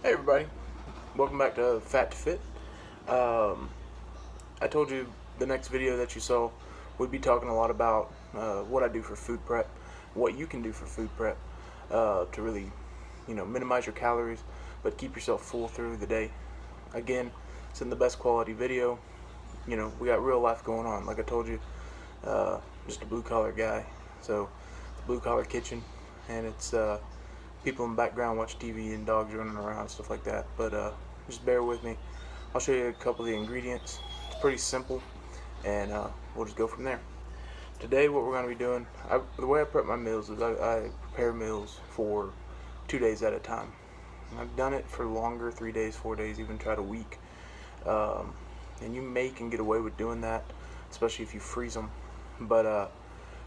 Hey everybody, welcome back to Fat to Fit. Um, I told you the next video that you saw would be talking a lot about what I do for food prep, what you can do for food prep to really, minimize your calories, but keep yourself full through the day. Again, it's in the best quality video. We got real life going on. Like I told you, just a blue collar guy. So, the blue collar kitchen, and it's people in the background watch TV and dogs running around and stuff like that. But just bear with me. I'll show you a couple of the ingredients. It's pretty simple, and we'll just go from there. Today, what we're going to be doing, the way I prep my meals is I prepare meals for 2 days at a time. I've done it for longer, 3 days, 4 days, even tried a week. And you can get away with doing that, especially if you freeze them. But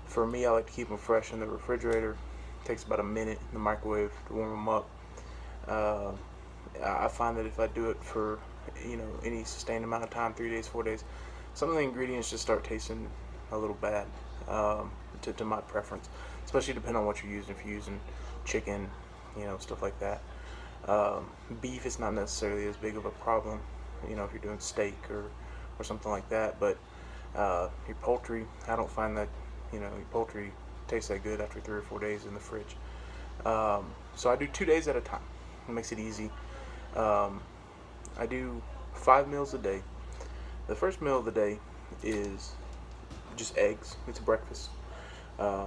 for me, I like to keep them fresh in the refrigerator. It takes about a minute in the microwave to warm them up. I find that if I do it for any sustained amount of time, 3 days, 4 days, some of the ingredients just start tasting a little bad to my preference, especially depending on what you're using. If you're using chicken, stuff like that. Beef is not necessarily as big of a problem, if you're doing steak or something like that. But your poultry, I don't find that your poultry tastes that good after 3 or 4 days in the fridge. So I do 2 days at a time. It makes it easy. I do 5 meals a day. The first meal of the day is just eggs. It's a breakfast. I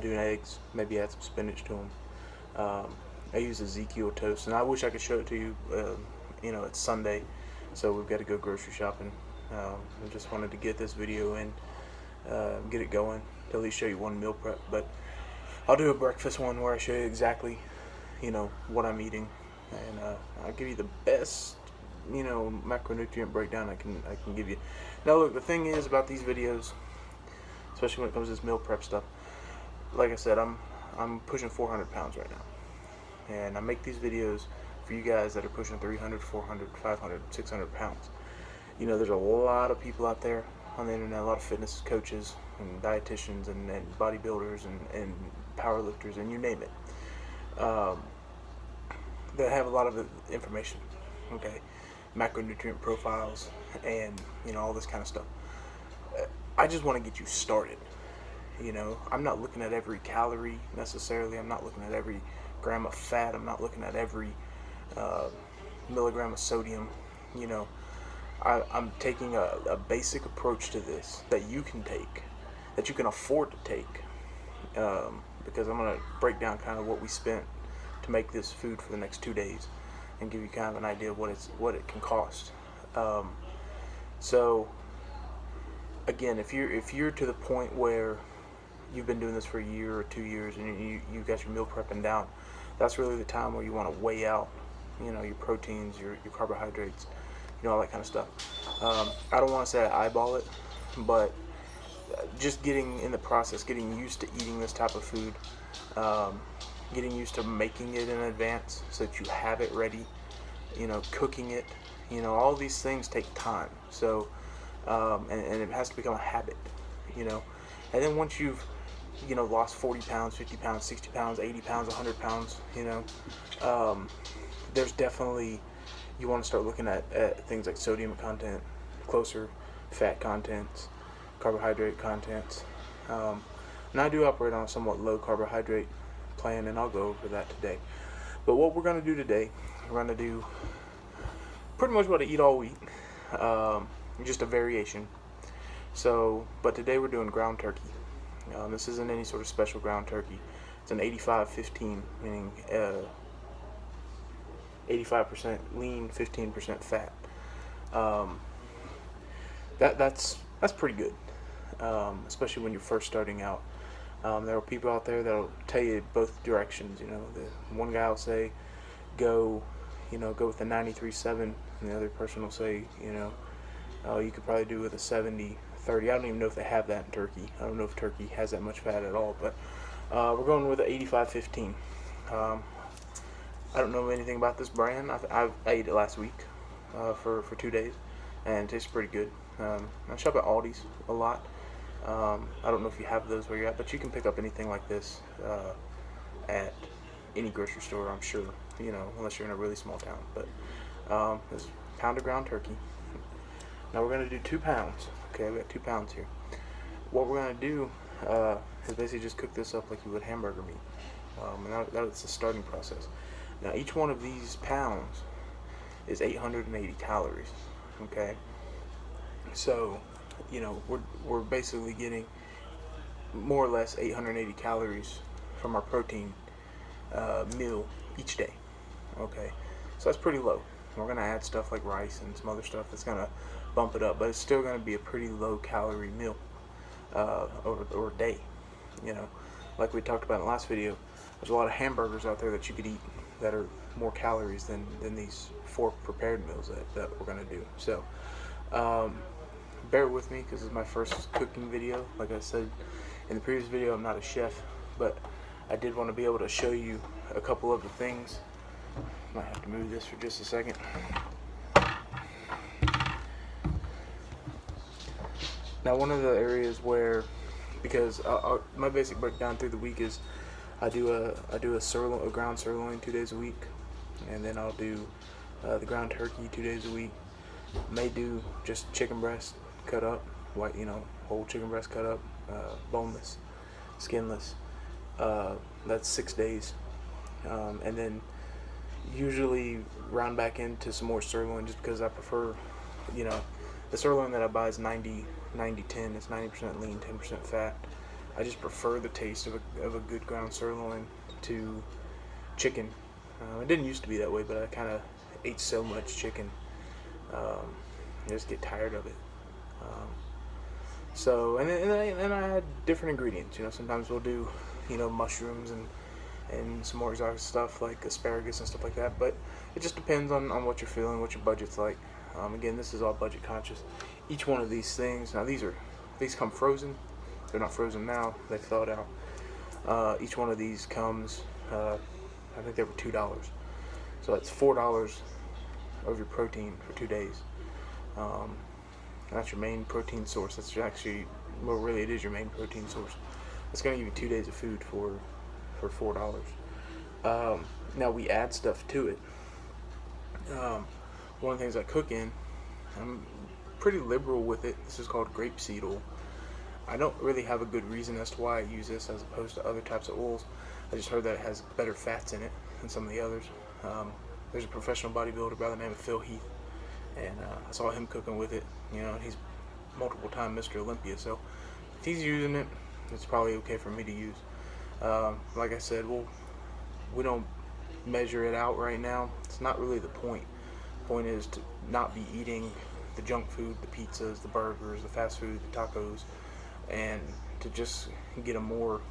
do eggs, maybe add some spinach to them. I use Ezekiel toast, and I wish I could show it to you. It's Sunday, so we've got to go grocery shopping. I just wanted to get this video in, get it going, to at least show you one meal prep. But I'll do a breakfast one where I show you exactly, what I'm eating, and I'll give you the best, macronutrient breakdown I can give you. Now, look, the thing is about these videos, especially when it comes to this meal prep stuff. Like I said, I'm pushing 400 pounds right now, and I make these videos for you guys that are pushing 300, 400, 500, 600 pounds. There's a lot of people out there on the internet, a lot of fitness coaches and dietitians and bodybuilders and powerlifters and you name it, that have a lot of information, okay, macronutrient profiles and all this kind of stuff. I just want to get you started. I'm not looking at every calorie necessarily. I'm not looking at every gram of fat. I'm not looking at every milligram of sodium. I'm taking a basic approach to this that you can take, that you can afford to take, because I'm going to break down kind of what we spent to make this food for the next 2 days and give you kind of an idea of what it can cost. So again, if you're to the point where you've been doing this for a year or 2 years and you got your meal prepping down, that's really the time where you want to weigh out your proteins, your carbohydrates, all that kind of stuff. I don't want to say I eyeball it, but just getting in the process, getting used to eating this type of food, getting used to making it in advance so that you have it ready, cooking it, all these things take time. So and it has to become a habit, and then once you've lost 40 pounds, 50 pounds, 60 pounds, 80 pounds, 100 pounds, there's definitely, you want to start looking at things like sodium content, closer fat contents, carbohydrate contents. And I do operate on a somewhat low carbohydrate plan, and I'll go over that today. But what we're going to do today, we're going to do pretty much what I eat all week, just a variation. So, but today we're doing ground turkey. This isn't any sort of special ground turkey. It's an 85-15, meaning 85% lean, 15% fat. That's pretty good, especially when you're first starting out. There are people out there that'll tell you both directions. The one guy will say go with the 93-7, and the other person will say you could probably do with a 70-30. I don't even know if they have that in turkey. I don't know if turkey has that much fat at all, but we're going with the 85-15. I don't know anything about this brand. I ate it last week for 2 days, and it tastes pretty good. I shop at Aldi's a lot. I don't know if you have those where you're at, but you can pick up anything like this at any grocery store, I'm sure, unless you're in a really small town. But there's a pound of ground turkey. Now we're going to do 2 pounds. Okay, we got 2 pounds here. What we're going to do is basically just cook this up like you would hamburger meat. And that's the starting process. Now each one of these pounds is 880 calories. Okay, so we're basically getting more or less 880 calories from our protein meal each day. Okay, so that's pretty low. We're gonna add stuff like rice and some other stuff that's gonna bump it up, but it's still gonna be a pretty low calorie meal or day. Like we talked about in the last video, there's a lot of hamburgers out there that you could eat that are more calories than these 4 prepared meals that we're gonna do. So bear with me because this is my first cooking video. Like I said in the previous video, I'm not a chef, but I did want to be able to show you a couple of the things. Might have to move this for just a second. Now one of the areas where, because my basic breakdown through the week is I do a ground sirloin 2 days a week, and then I'll do the ground turkey 2 days a week. May do just chicken breast cut up, white, whole chicken breast cut up, boneless, skinless. That's 6 days, and then usually round back into some more sirloin just because I prefer, the sirloin that I buy is 90-10. It's 90% lean, 10% fat. I just prefer the taste of a good ground sirloin to chicken. It didn't used to be that way, but I kind of ate so much chicken, I just get tired of it. So and I add different ingredients. Sometimes we'll do mushrooms and some more exotic stuff like asparagus and stuff like that. But it just depends on what you're feeling, what your budget's like. Again, this is all budget conscious. Each one of these things, now these come frozen. They're not frozen now. They've thawed out. Each one of these comes, I think they were $2. So that's $4 of your protein for 2 days. That's your main protein source. That's actually, well, really it is your main protein source. It's going to give you 2 days of food for $4. Now we add stuff to it. One of the things I cook in, I'm pretty liberal with it. This is called grapeseed oil. I don't really have a good reason as to why I use this as opposed to other types of oils. I just heard that it has better fats in it than some of the others. There's a professional bodybuilder by the name of Phil Heath, and I saw him cooking with it. He's multiple time Mr. Olympia, so if he's using it, it's probably okay for me to use. Like I said, we don't measure it out right now. It's not really the point. The point is to not be eating the junk food, the pizzas, the burgers, the fast food, the tacos, and to just get a more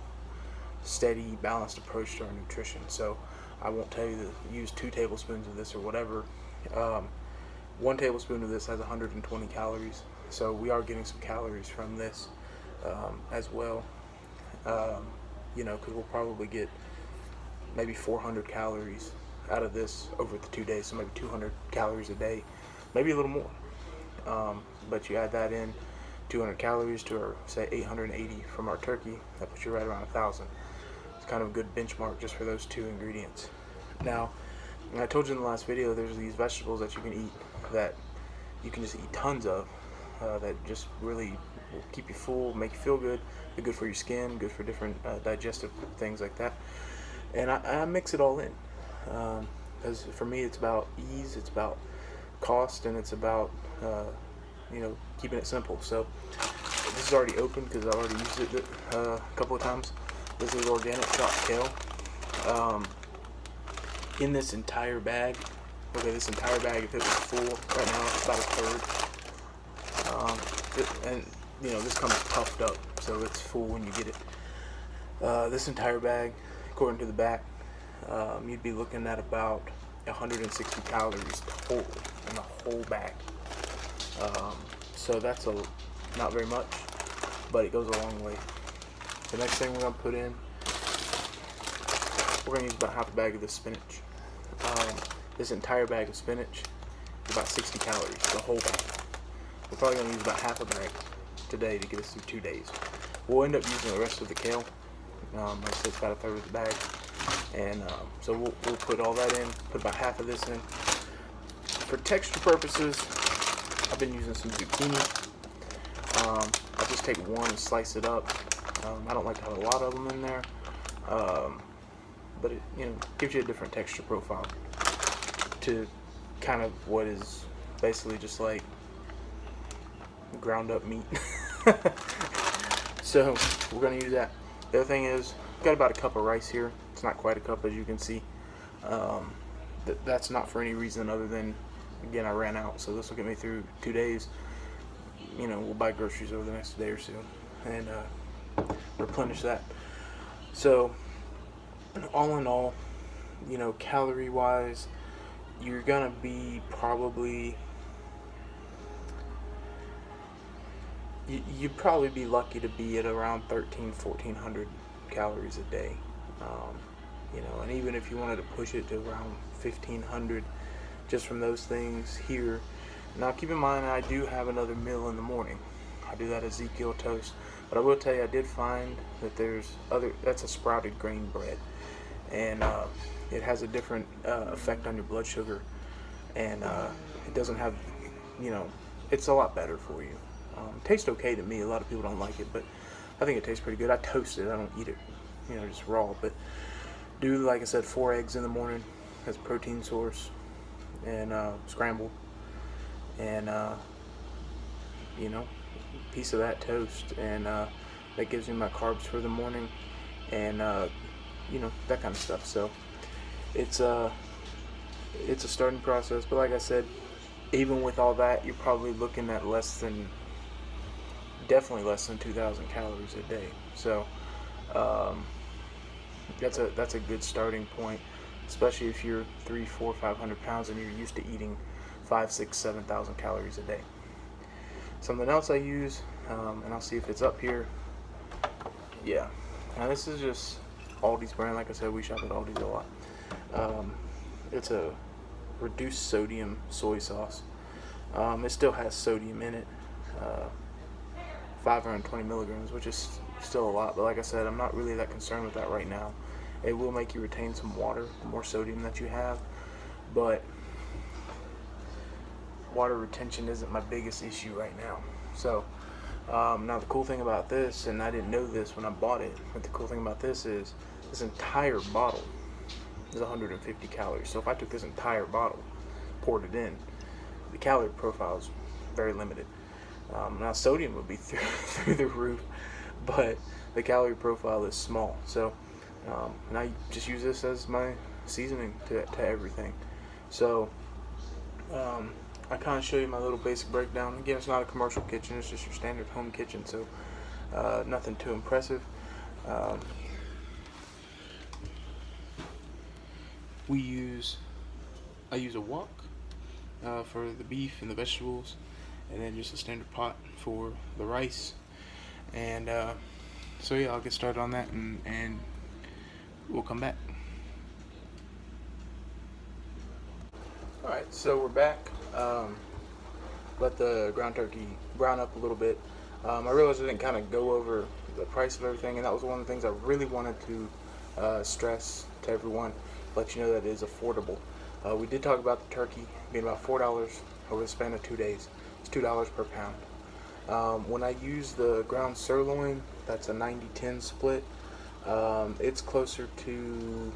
steady, balanced approach to our nutrition. So I won't tell you to use 2 tablespoons of this or whatever. 1 tablespoon of this has 120 calories, so we are getting some calories from this as well. Because we'll probably get maybe 400 calories out of this over the 2 days, so maybe 200 calories a day, maybe a little more. But you add that in, 200 calories to our, say, 880 from our turkey, that puts you right around 1,000. It's kind of a good benchmark just for those 2 ingredients. Now, I told you in the last video, there's these vegetables that you can eat that you can just eat tons of, that just really will keep you full, make you feel good. They're good for your skin, good for different digestive things like that. And I mix it all in. Because for me, it's about ease, it's about cost, and it's about keeping it simple. So this is already open because I already used it a couple of times. This is organic chopped kale. In this entire bag, if it was full right now, it's about a third. And this comes puffed up, so it's full when you get it. This entire bag, according to the back, you'd be looking at about 160 calories total in the whole bag. So that's not very much, but it goes a long way. The next thing we're going to put in, we're going to use about half a bag of this spinach. This entire bag of spinach is about 60 calories, the whole bag. We're probably going to use about half a bag today to get us through 2 days. We'll end up using the rest of the kale. Like I said, it's about a third of the bag. And so we'll put all that in, put about half of this in. For texture purposes, I've been using some zucchini. I'll just take one and slice it up. I don't like to have a lot of them in there, but it gives you a different texture profile to kind of what is basically just like ground up meat. So we're going to use that. The other thing is, got about a cup of rice here. It's not quite a cup, as you can see. That's not for any reason other than, again, I ran out, so this will get me through 2 days. We'll buy groceries over the next day or so and replenish that. So all in all, calorie wise, you're gonna be probably, you'd probably be lucky to be at around 1400 calories a day. And even if you wanted to push it to around 1500 just from those things here. Now keep in mind, I do have another meal in the morning. I do that Ezekiel toast, but I will tell you, I did find that that's a sprouted grain bread, and it has a different effect on your blood sugar, and it doesn't have, it's a lot better for you. Tastes okay to me. A lot of people don't like it, but I think it tastes pretty good. I toast it. I don't eat it, just raw. But do, like I said, 4 eggs in the morning as a protein source, and scrambled, and piece of that toast, and that gives me my carbs for the morning, and that kind of stuff. So it's a starting process, but like I said, even with all that, you're probably looking at definitely less than 2,000 calories a day. So that's a good starting point, especially if you're 300, 400, 500 pounds and you're used to eating 5,000, 6,000, 7,000 calories a day. Something else I use, and I'll see if it's up here. Yeah, now this is just Aldi's brand. Like I said, we shop at Aldi's a lot. It's a reduced sodium soy sauce. It still has sodium in it, 520 milligrams, which is still a lot, but like I said, I'm not really that concerned with that right now. It will make you retain some water, the more sodium that you have, but water retention isn't my biggest issue right now. So now the cool thing about this, and I didn't know this when I bought it, but the cool thing about this is this entire bottle is 150 calories. So if I took this entire bottle, poured it in, the calorie profile is very limited. Now sodium would be through the roof, but the calorie profile is small. So and I just use this as my seasoning to everything. So I kind of show you my little basic breakdown. Again, it's not a commercial kitchen, it's just your standard home kitchen, so nothing too impressive. I use a wok for the beef and the vegetables, and then just a standard pot for the rice. And so yeah, I'll get started on that, and we'll come back. Alright, so we're back. Let the ground turkey brown up a little bit. I realized I didn't kind of go over the price of everything, and that was one of the things I really wanted to stress to everyone, let you know that it is affordable. We did talk about the turkey being about $4 over the span of 2 days. It's $2 per pound. When I use the ground sirloin, that's a 90-10 split. It's closer to,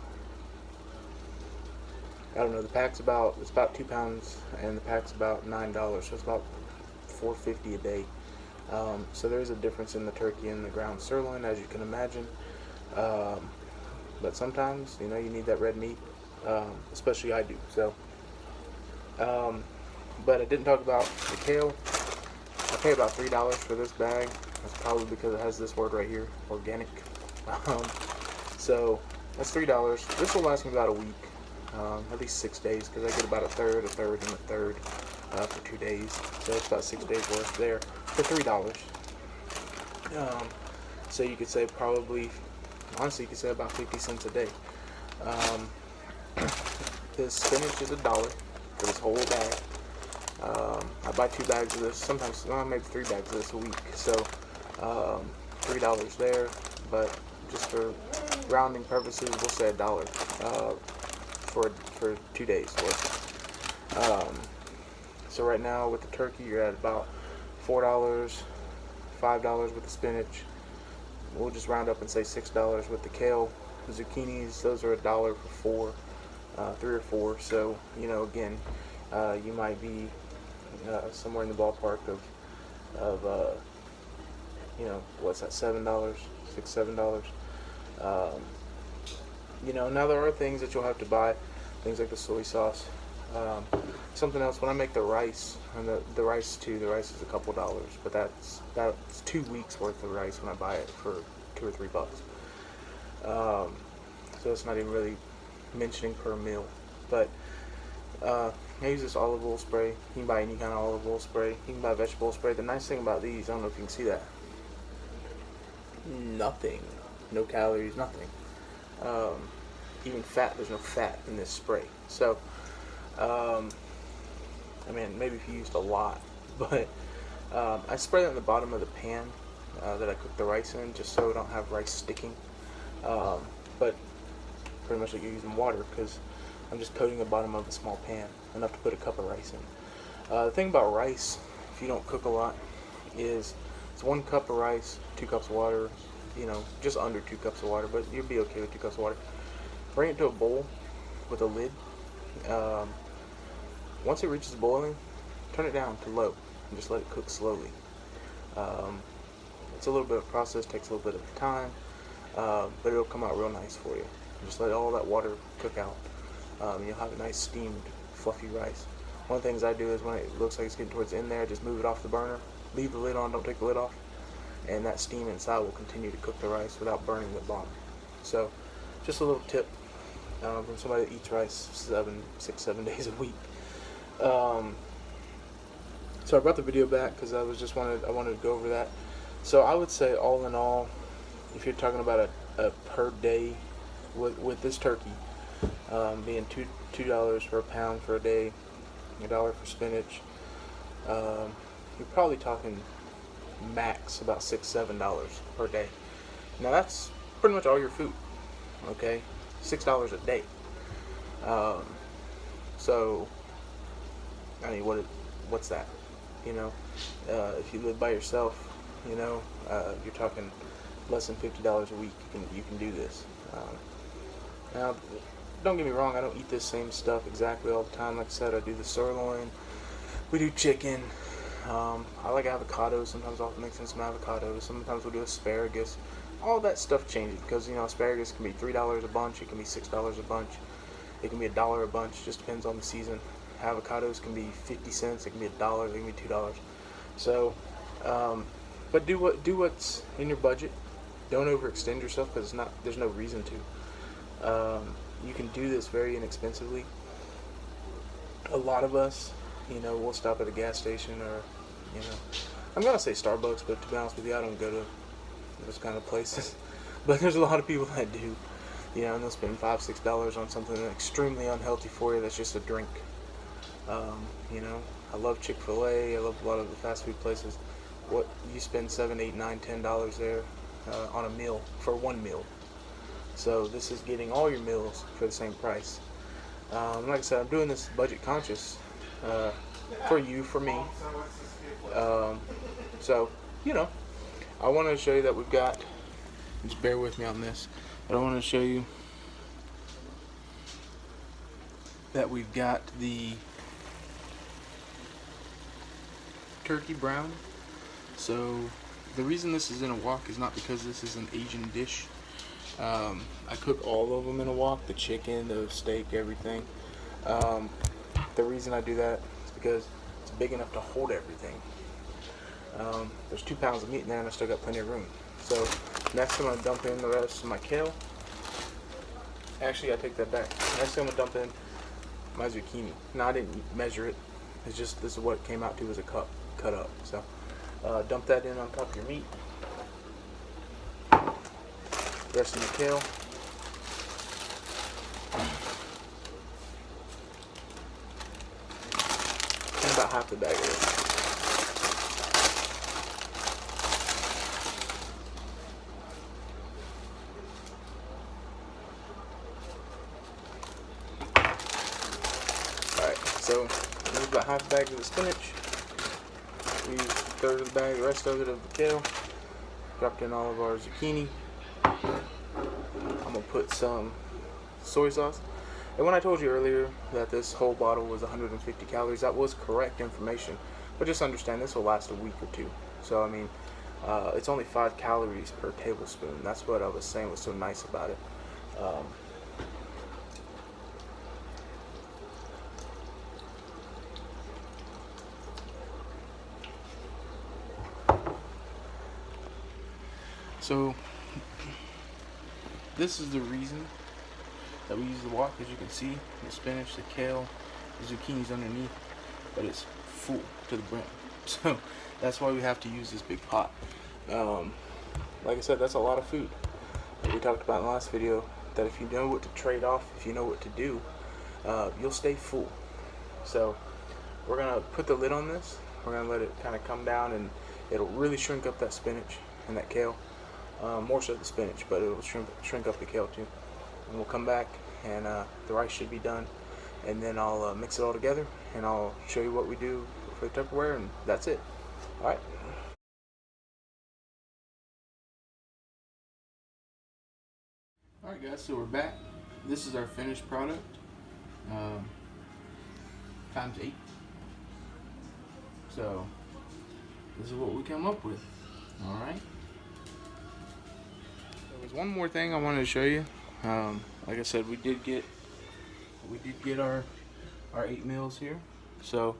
I don't know, it's about 2 pounds, and the pack's about $9, so it's about $4.50 a day. So there's a difference in the turkey and the ground sirloin, as you can imagine. But sometimes, you need that red meat, especially I do. So, but I didn't talk about the kale. I pay about $3 for this bag. That's probably because it has this word right here, organic. So that's $3. This will last me about a week, at least 6 days, because I get about a third, and a third for 2 days. So it's about 6 days worth there for $3. So you could say probably, honestly, you could say about 50 cents a day. The spinach is $1 for this whole bag. I buy 2 bags of this, sometimes maybe 3 bags of this a week. So $3 there, but just for rounding purposes, we'll say $1. for 2 days worth. So right now with the turkey, you're at about $4, $5 with the spinach. We'll just round up and say $6 with the kale. The zucchinis, those are $1 for 3 or 4. So again, you might be somewhere in the ballpark of what's that, $7, $6, $7. Now there are things that you'll have to buy, things like the soy sauce. Something else, when I make the rice, and the rice too, the rice is a couple dollars, but that's 2 weeks worth of rice when I buy it for $2 or $3. So it's not even really mentioning per meal. But I use this olive oil spray. You can buy any kind of olive oil spray. You can buy vegetable spray. The nice thing about these, I don't know if you can see that, nothing, no calories, nothing. Even fat, there's no fat in this spray. So maybe if you used a lot, but I spray that in the bottom of the pan that I cook the rice in, just so I don't have rice sticking. But pretty much like you're using water, because I'm just coating the bottom of a small pan, enough to put a cup of rice in. The thing about rice, if you don't cook a lot, is it's 1 cup of rice, 2 cups of water, just under 2 cups of water, but you'll be okay with 2 cups of water. Bring it to a bowl with a lid. Once it reaches boiling, turn it down to low and just let it cook slowly. It's a little bit of a process, takes a little bit of time, but it'll come out real nice for you. Just let all that water cook out. You'll have a nice steamed, fluffy rice. One of the things I do is when it looks like it's getting towards the end there, just move it off the burner, leave the lid on, don't take the lid off, and that steam inside will continue to cook the rice without burning the bottom. So, just a little tip from somebody that eats rice 6, 7 days a week. So I brought the video back because I wanted to go over that. So I would say, all in all, if you're talking about a per day with this turkey, being $2 for a pound for a day, $1 for spinach, you're probably talking max about $6, $7 per day. Now that's pretty much all your food. Okay, $6 a day. So what's that? If you live by yourself, you're talking less than $50 a week. You can do this. Now, don't get me wrong, I don't eat this same stuff exactly all the time. Like I said, I do the sirloin, we do chicken, I like avocados. Sometimes I'll mix in some avocados. Sometimes we'll do asparagus. All that stuff changes because, asparagus can be $3 a bunch, it can be $6 a bunch, it can be $1 a bunch, just depends on the season. Avocados can be 50 cents, it can be $1, it can be $2. So, but do what's in your budget. Don't overextend yourself, because there's no reason to. You can do this very inexpensively. A lot of us, we'll stop at a gas station, or, I'm gonna say Starbucks, but to be honest with you, I don't go to those kind of places. But there's a lot of people that do, and they'll spend $5, $6 on something extremely unhealthy for you. That's just a drink. I love Chick-fil-A. I love a lot of the fast food places. What you spend $7, $8, $9, $10 there on a meal for one meal. So this is getting all your meals for the same price. Like I said, I'm doing this budget conscious for me. So I want to show you that we've got. Just bear with me on this. But I want to show you that we've got the turkey brown. So the reason this is in a wok is not because this is an Asian dish. I cook all of them in a wok, the chicken, the steak, everything. The reason I do that is because it's big enough to hold everything. There's 2 pounds of meat in there, and I still got plenty of room. So next I'm going to dump in the rest of my kale. Actually, I take that back. Next I'm going to dump in my zucchini. Now, I didn't measure it. It's just, this is what it came out to as a cup cut up. So dump that in on top of your meat. Rest of the kale. And about half the bag of it. So I used about half a bag of the spinach. We used a third of the bag, the rest of it of the kale. Dropped in all of our zucchini. I'm gonna put some soy sauce. And when I told you earlier that this whole bottle was 150 calories, that was correct information. But just understand this will last a week or two. So I mean, it's only 5 calories per tablespoon. That's what I was saying was so nice about it. So this is the reason that we use the wok. As you can see, the spinach, the kale, the zucchini's underneath, but it's full to the brim. So that's why we have to use this big pot. Like I said, that's a lot of food. We talked about in the last video that if you know what to trade off, if you know what to do, you'll stay full. So we're gonna put the lid on this. We're gonna let it kind of come down, and it'll really shrink up that spinach and that kale. More so the spinach, but it will shrink up the kale too. And we'll come back, and the rice should be done, and then I'll mix it all together, and I'll show you what we do for the Tupperware, and that's it. All right. All right, guys. So we're back. This is our finished product. Times 8. So this is what we come up with. All right. There's one more thing I wanted to show you. Like I said, we did get our 8 meals here. So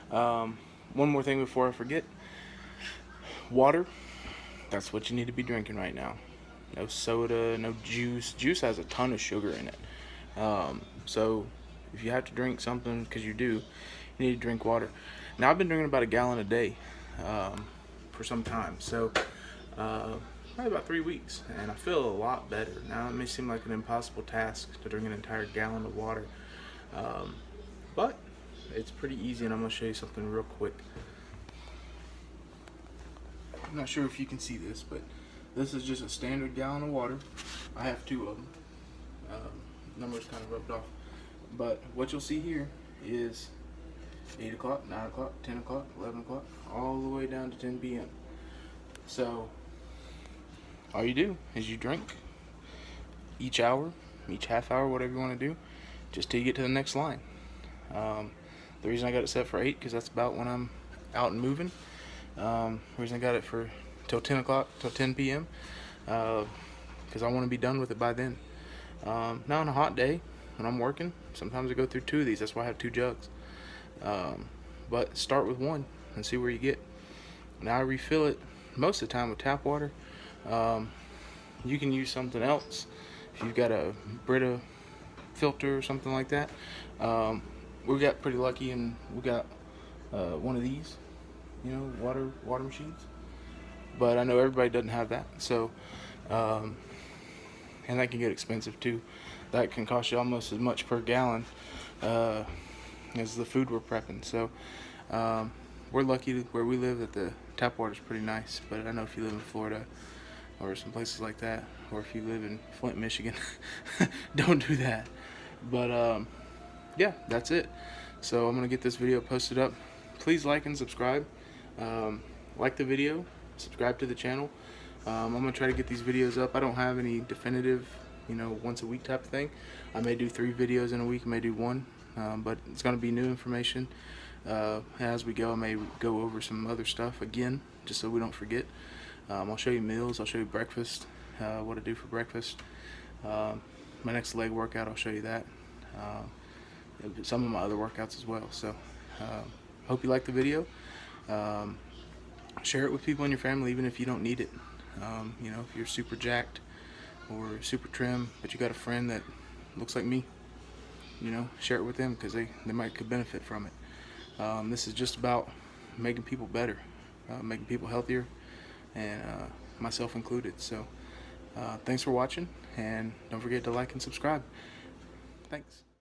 one more thing before I forget. Water. That's what you need to be drinking right now. No soda, no juice. Juice has a ton of sugar in it. So if you have to drink something, because you do, you need to drink water. Now I've been drinking about 1 gallon a day for some time. So probably about 3 weeks, and I feel a lot better. Now it may seem like an impossible task to drink an entire gallon of water, but it's pretty easy, and I'm going to show you something real quick. I'm not sure if you can see this, but this is just a standard gallon of water. I have 2 of them. Numbers kind of rubbed off, but what you'll see here is 8 o'clock, 9 o'clock, 10 o'clock, 11 o'clock, all the way down to 10 p.m. So all you do is you drink each hour, each half hour, whatever you want to do, just till you get to the next line. The reason I got it set for 8, because that's about when I'm out and moving. The reason I got it for till 10 o'clock, till 10 p.m., because I want to be done with it by then. Now on a hot day, when I'm working, sometimes I go through 2 of these. That's why I have 2 jugs. But start with 1 and see where you get. Now I refill it most of the time with tap water. You can use something else if you've got a Brita filter or something like that. We got pretty lucky, and we got one of these, water machines. But I know everybody doesn't have that, so and that can get expensive too. That can cost you almost as much per gallon as the food we're prepping. So we're lucky where we live that the tap water is pretty nice. But I know if you live in Florida or some places like that, or if you live in Flint, Michigan, don't do that. But yeah, that's it. So I'm gonna get this video posted up. Please like and subscribe. Like the video, subscribe to the channel. I'm gonna try to get these videos up. I don't have any definitive, once a week type of thing. I may do 3 videos in a week, I may do 1, but it's gonna be new information. As we go, I may go over some other stuff again, just so we don't forget. I'll show you meals, I'll show you breakfast, what I do for breakfast. My next leg workout, I'll show you that. Some of my other workouts as well. So hope you like the video. Share it with people in your family, even if you don't need it. If you're super jacked or super trim, but you got a friend that looks like me, share it with them, because they could benefit from it. This is just about making people better, making people healthier, and myself included. So thanks for watching, and don't forget to like and subscribe. Thanks.